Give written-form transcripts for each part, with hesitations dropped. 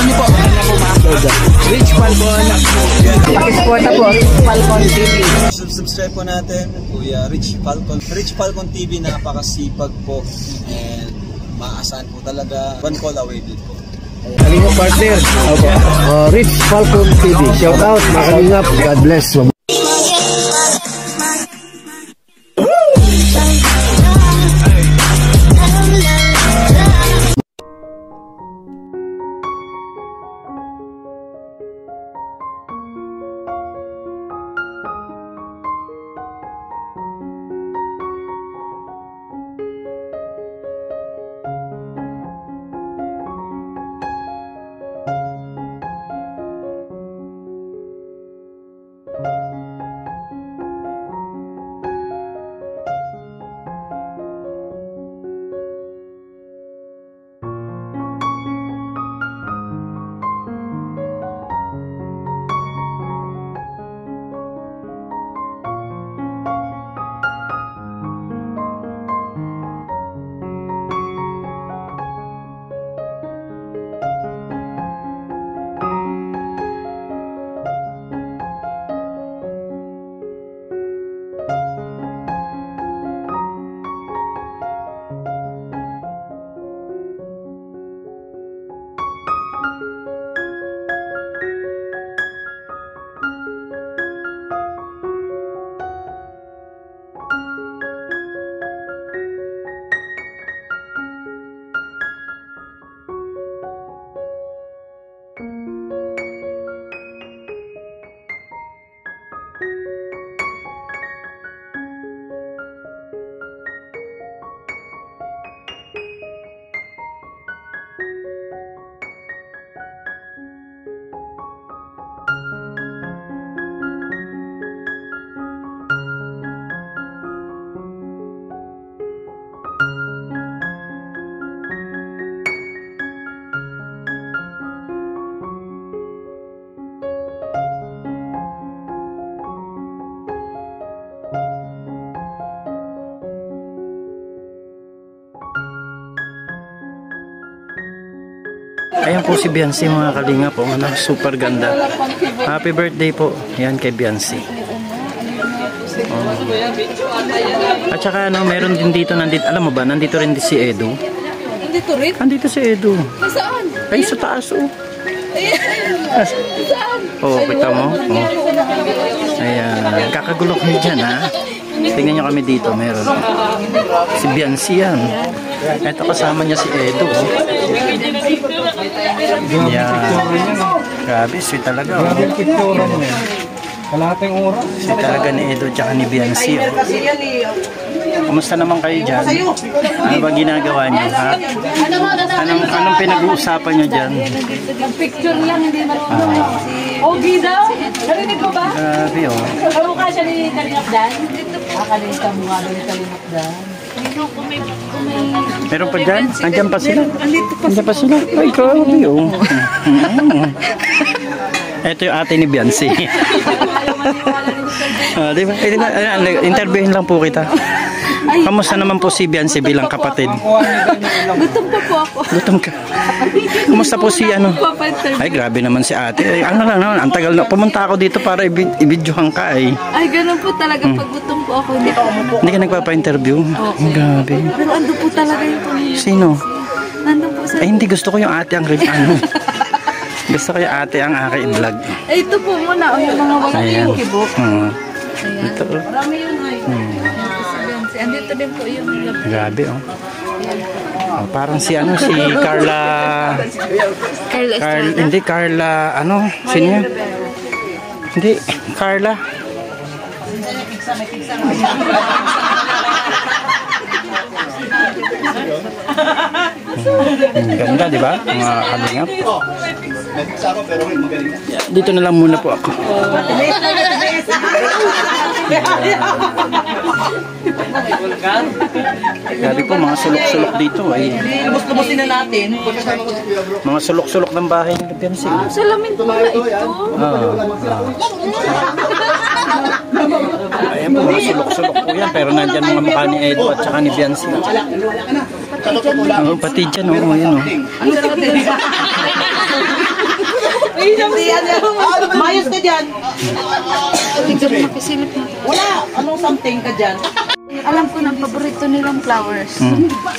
niyo po. Ano po ma-upload? Rich Falcon. Pakisupport na po. Rich Falcon TV. Subscribe po natin, Kuya Rich Falcon. Rich Falcon TV, napakasipag po. And maasahan po talaga. One call away din po. Kalingap partner. Rich Falcon TV. Shout out, mga kalingap. God bless. Ayan po si Biancy, mga kalinga po. Ano, super ganda. Happy birthday po. Ayan kay Biancy. At saka ano, meron din dito, nandito, alam mo ba, nandito rin si Edu. Nandito rin? Nandito si Edu. Saan? Ay, sa taas oh. Saan? Oh, kita mo? Oh. Ayan, kakagulo kami dyan ha. Tingnan nyo kami dito, meron. Si Biancy yan. Ito kasama niya si Edu. Oh. Yan. Grabe, sweet talaga. Oh. Kalahating oras. Sweet talaga ni Edu tsaka ni Biancy. Oh. Kumusta naman kayo dyan? Ano ba ginagawa niyo? Ha? Anong pinag-uusapan niyo dyan? Picture lang, hindi marunong. Ogi daw? Narinig ko ba? Grabe oh. Kamukha siya ni Kalingap Dan? Kakalit ka mukha ni Kalingap Dan. Meron pa dyan? Andyan pa sila? Andyan pa sila? Ay, grabe oh. Ito yung ate ni Biancy. Diba? Interviewin lang po kita. Kamusta naman po si Biancy bilang kapatid? Gutom pa po ako. Gutom ka? Kamusta po si ano? Ay, grabe naman si ate. Ay, ano lang naman, ang tagal na. Pumunta ako dito para i-videohan ka eh. Ay, ganun po talaga. Pag gutom po ako. Hindi ka nagpapa-interview? Grabe. Pero ando po talaga yung pamilya. Sino? Nandun po sa... Ay, hindi. Gusto ko yung ate ang ano. Gusto ko yung ate ang i-vlog. Ay, ito po muna. O, yung mga wala yung kibo. Ito. Marami yun ay. Andito din po yung... Grabe oh. Oh, parang si ano, si Carla... Hindi, Carla, ano? Sino yan? Hindi, Carla. Ganda, di ba? Mga kalingap. Dito na lang muna po ako. Grabe po, mga sulok-sulok dito ay. Lubos-lubosin na natin. Mga sulok-sulok ng bahay ni Biancy. Salamin po na ito. Ayan po, mga sulok-sulok po yan. Pero nandyan mga mukha ni Edo at saka ni Biancy. Oh, pati dyan, oh, yun, oh. Mayos ka dyan. Wala. Anong something ka dyan? Alam ko ng paborito nilang flowers.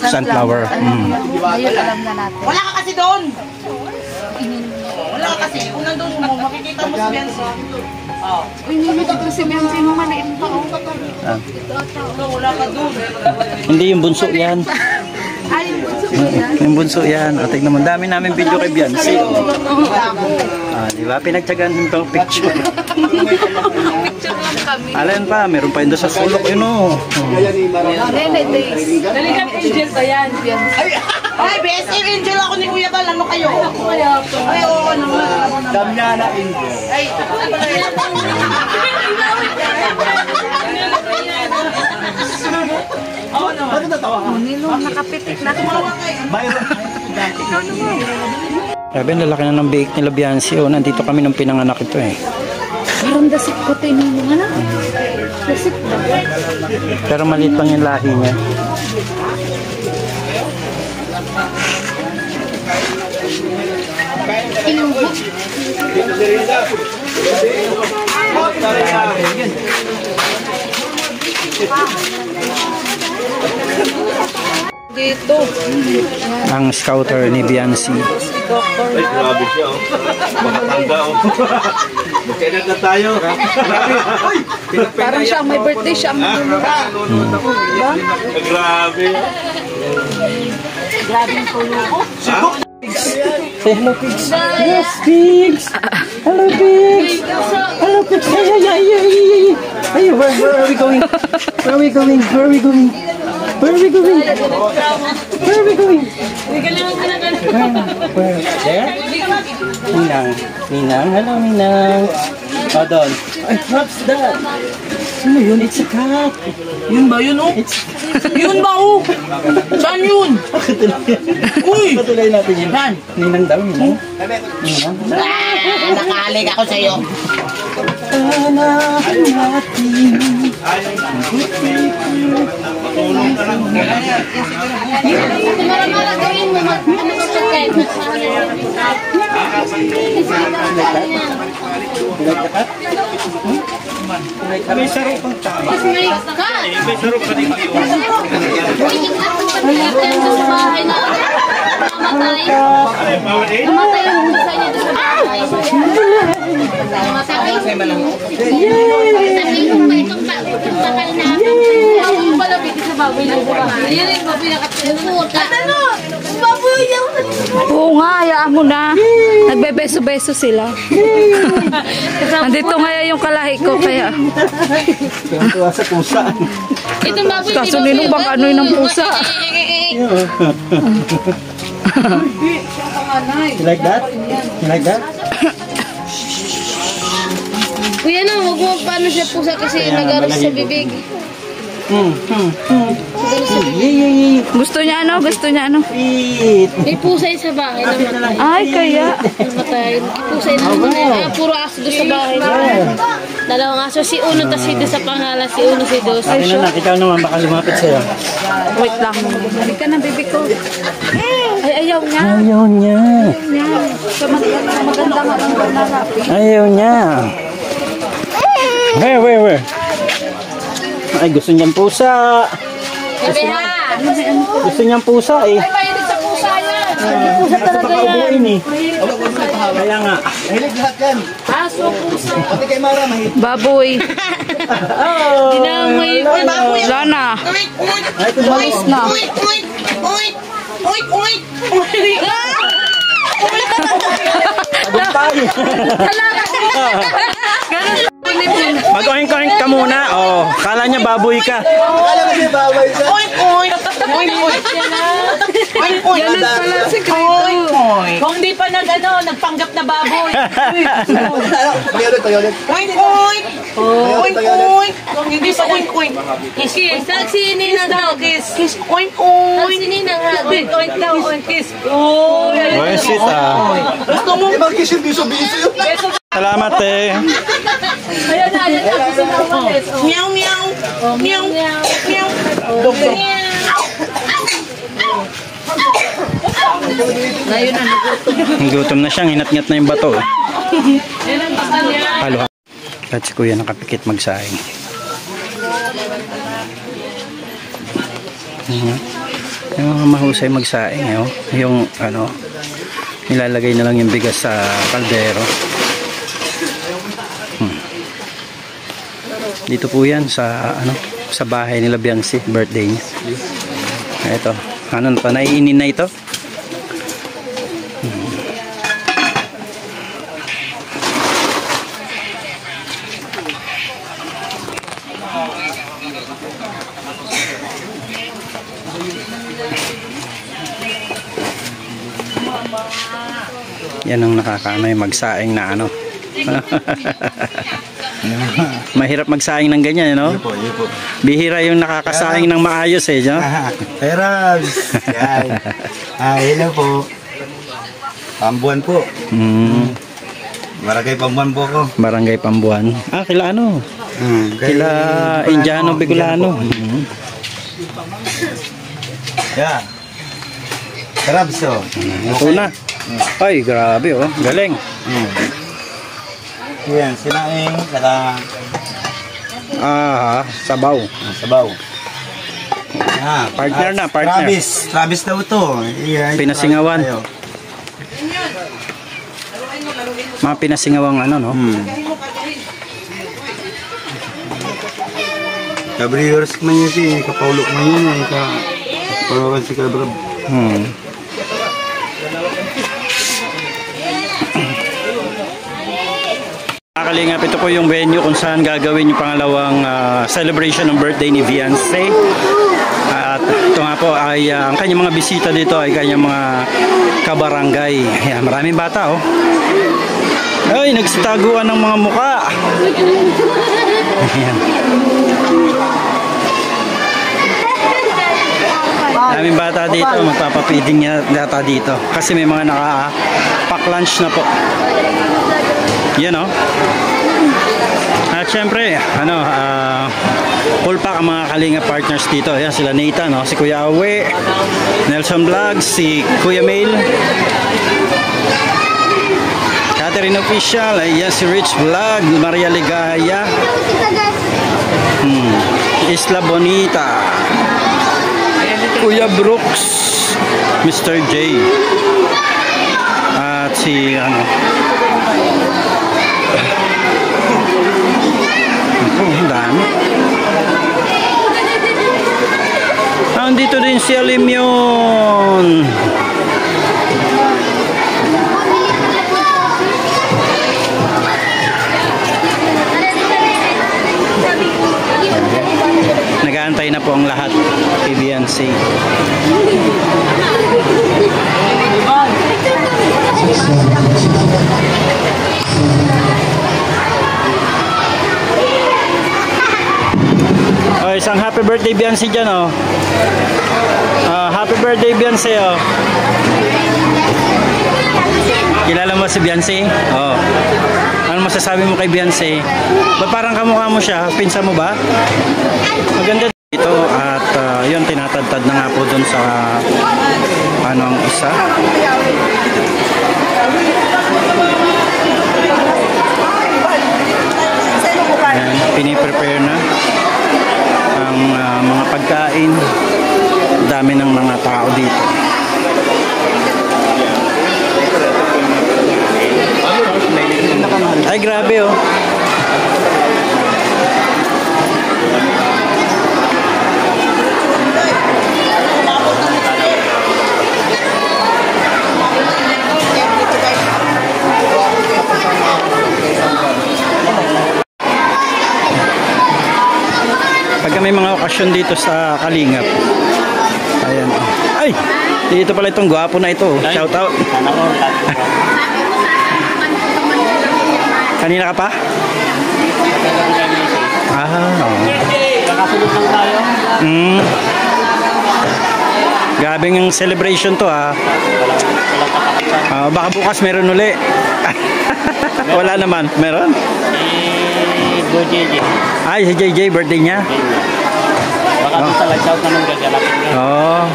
Sunflower. Ayun, alam na natin. Wala ka kasi doon. Wala ka kasi. Kung nandun mo, makikita mo si Benson. Uy, nilito ko si Biancy mo maliit pa. Wala ka doon. Hindi, yung bunso yan. Ay, yung bunso ko yan. Yung bunso yan. O, tignan mo, dami namin video kay Biancy. Diba? Pinagtyagan yung picture. Picture lang kami. Alam pa, meron pa yun doon sa sulok, yun, oh. Nene days. Daligan Angel ba yan? Ay, BSM Angel ako ni Kuya Bal. Ano kayo? Ay, oo naman. Damiana Angel. Ay, Nilo, nakapitik na. Sabi, lalaki na ng bake nila Biancy, oh. Nandito kami nung pinanganak ito, eh. Parang dasik ko tayo nilo. Ano? Dasik ba? Pero maliit lang yung lahi niya. Dito. Ang scouter ni Biancy. Ay, grabe siya, oh. Makatanda, oh. Magkailan na tayo. Parang siya may birthday siya. Grabe. Grabe yung tulo ko. Say hello, pigs. Yes, pigs. Hello, pigs. Hello, pigs. Ay, where are we going? Where are we going? Where are we going? Where are we going? Where are we going? Where? There? Ninang. Ninang. Hello, Ninang. Oh, doon. Ay, what's that? Ano yun? It's a cat. yun ba yun, oh? Yun ba, oh? Saan yun? Uy! Patuloy natin yun. Ninang daw, Ninang. Nakalig ako sa'yo. Hanapin natin. Mara-mara gawin mo. Ano ba pagkain? May sarap pang tama. May kat. May sarap ka din kayo. Tingin ako pag-iitan sa bahay na namatay. Namatay ang pusa niya doon sa bahay. Namatay. Sabi ko ba itong bakal na yung palapit sa baboy lang sa bahay. Yan yung baboy na kapit. Ano? Baboy yung... Oo nga, hayaan mo na. Nagbebeso-beso sila. Nandito ngayon yung kalahi ko kaya. Tuwa sa pusa. Itong baboy, Kaso ninong bang ano yun ng pusa? You like that? You like that? Kuya na, huwag mo paano siya pusa kasi nag-aros sa bibig. Gusto niya ano? Gusto niya ano? May pusay sa bahay naman. Ay, kaya. Namatay. Pusay na naman. Puro aso doon sa bahay naman. Dalawang aso. Si Uno tas si Dos sa pangalan. Si Uno, si Dos. Ay, na, ikaw naman baka lumapit sa'yo. Wait lang. Balik ka ng bibig ko. Ay, ayaw niya. Ayaw niya. Sa maganda nga lang narapi. Ayaw niya. Where? Ay, gusto niyang pusa. Gusto niyang pusa, eh. Ay, mahilig sa pusa yan. Pusa talaga yan. Kaya nga. Aso, pusa. Pati kay Mara, mahit. Baboy. Dinamay. Wala na. Malis na. Mag-oink-oink ka muna. Oh, kala niya baboy ka. Alam mo siya, bawal siya. Ganun pala si Krito. Kung di pa nagpanggap na baboy. Oink. Hindi pa oink. Kiss. Si Ninang daw, kiss. Kiss, oink. Si Ninang ha. Oink daw, oink, kiss. Well, shit, ah. Gusto mo? Ibang kiss yung biso-biso yun. Salamat, eh. Ayan na. Gusto na umalis. Meow. Meow. Meow. Ngayon na nagutom. Gutom na siya, hinat-ngat na yung bato. Halo. At si kuya nakapikit magsaing. Yung mga mahusay magsaing, yung ano, nilalagay na lang yung bigas sa kaldero. Dito po yan sa ano, sa bahay nila Biancy, birthday niya. Ito, ano pa, naiinin na ito. Yan ang nakakaano yung magsaing na ano. Mahirap magsaing ng ganyan, no? Bihira yung nakakasaing ng maayos eh, no? Pero, hello po. Pambuan po. Barangay Pambuan po ako. Barangay Pambuan. Ah, kila ano? Kila Indiano Bicolano. Yeah. Karabso. Ito na. Ay, grabe oh. Galing. Yan, sinaing, saka sabaw. sabaw. Partner na, partner. Travis daw ito. Pinasingawan. Mga pinasingawang ano, no? Gabriels man yun si Kapaulok man yun eh. Kapaulukan si Kabrab. Kalingap, ito po yung venue kung saan gagawin yung pangalawang celebration ng birthday ni Viancy. At ito nga po ay ang kanyang mga bisita dito ay kanyang mga kabarangay. Ayan, maraming bata oh. Ay, nagsitaguan ng mga muka. Ayan. Maraming bata dito, magpapapiding yata dito. Kasi may mga naka-pack lunch na po. Yan o. At syempre, ano, full pack ang mga Kalinga partners dito. Yan sila Nathan, no? Si Kuya Awe, Nelson Vlogs, si Kuya Mail, Catherine Official, ayan si Rich Vlog, Maria Ligaya, Isla Bonita, Kuya Brooks, Mr. J, at si ano, ang dami. Andito din si Alimyon. Nag-aantay na po ang lahat kay Viancy. Oh, isang happy birthday Viancy dyan oh. Happy birthday Viancy oh. Kilala mo si Viancy? Oh. Ano masasabi mo kay Viancy? Ba't parang kamukha mo siya? Pinsa mo ba? Maganda dito at yun, tinatadtad na nga po dun sa ano ang isa. Ayan, piniprepare na ang mga pagkain. Dami ng mga tao dito. Ay, grabe oh. Pagka may mga okasyon dito sa Kalingap. Ayan. Ay! Dito pala itong gwapo na ito. Shout out. Kanina ka pa? Oo. Nakasulot lang tayo. Grabe yung celebration to ah. Baka bukas meron uli. Wala naman. Meron? Go JJ. Ay, si JJ, birthday niya? Baka doon sa lights out na nung gagalapin niya. Oo.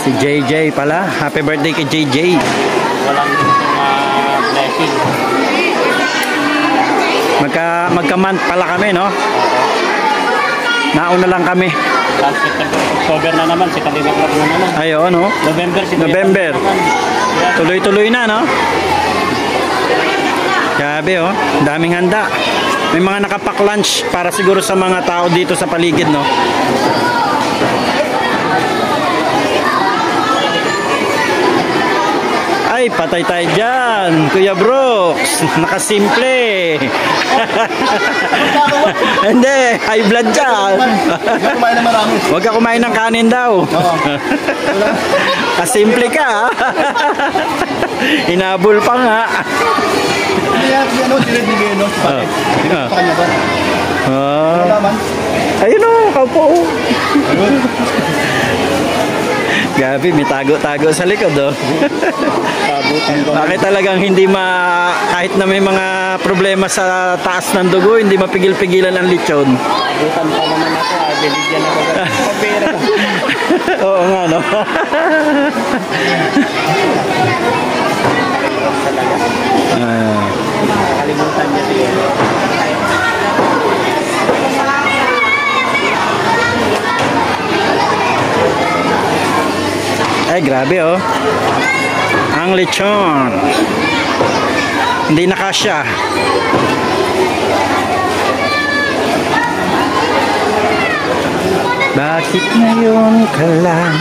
Si JJ pala. Happy birthday kay JJ. Walang blessing. Magka-month pala kami, no? Nauna lang kami. Last October na naman, si Kalina Club na naman. Ayo, ano? November. Tuloy-tuloy na, no? Grabe, oh. Daming handa. May mga nakapack lunch para siguro sa mga tao dito sa paligid, no? Ay, patay tayo dyan, Kuya Brooks. Nakasimple. Hindi, high blood dyan. Huwag ka kumain ng kanin daw. Kasimple ka. Hinabol pa nga. Ayun o, kaupo. Gabi, may tago-tago sa likod, oh. Bakit talagang hindi kahit na may mga problema sa taas ng dugo, hindi mapigil-pigilan ang lechon? Butan pa naman ako, bibigyan ako ng pera. Oo nga, no? Nakalimutan niya siya. Ay, grabe, oh. Ang lechon. Hindi nakasya. Bakit ngayon ka lang?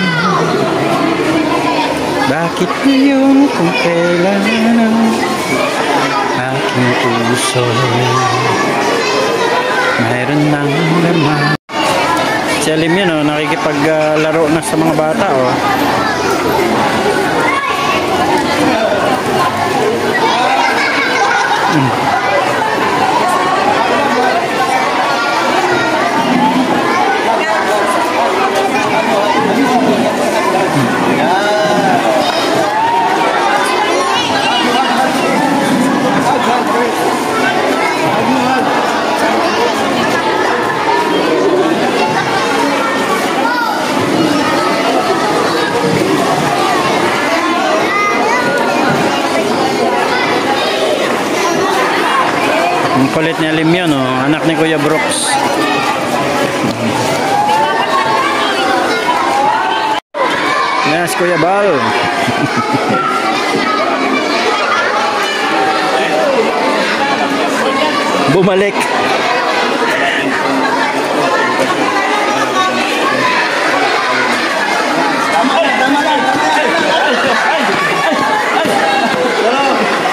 Bakit ngayon kung kailan aking puso mayroon ng laman? Si Alim yun, oh, nakikipaglaro na sa mga bata, oh. Ang kulit ni Alim yun, oh. Anak ni Kuya Brooks. Yes, Kuya Bal. Bumalik.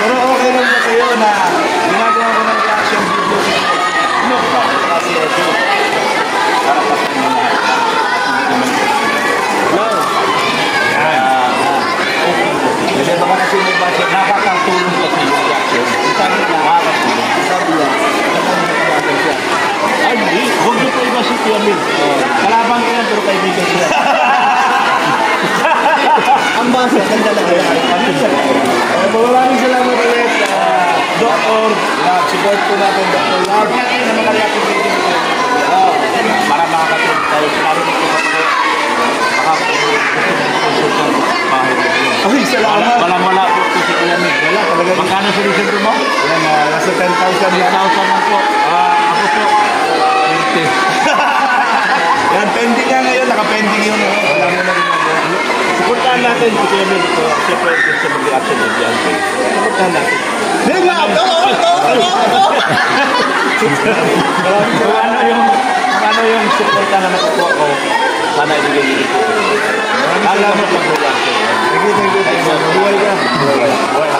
Pero okay lang po kayo na ginagawa ko ng reaction video kasi ito para kasi baka kasi may budget nakakatulong kasi yung reaction sabi niya makakatulong sabi niya ay hindi huwag niyo po iba si Tiamin kalabang ko yan pero kaibigan siya ang basa ganda lang maraming salamat ulit Dr. Lab support po natin Dr. Lab na makalapit video para makakatulong tayo lalo nito ay, salamat. Wala po ito si Kuya Mig. Wala talaga. Magkano solution mo? Yan, nasa 10,000 lang po. Ako po, 20. Yan, pending nga ngayon. Naka-pending yun. Wala mo na ginagawa. Supportahan natin si Kuya Mig. Siyempre, gusto mag-reaction ng dyan. Supportahan natin. Diba? Ano yung supportahan na nakukuha ko? Sana ibigay ko. Alam mo pag-reaction. Thank you. Buhay ka. Buhay ka.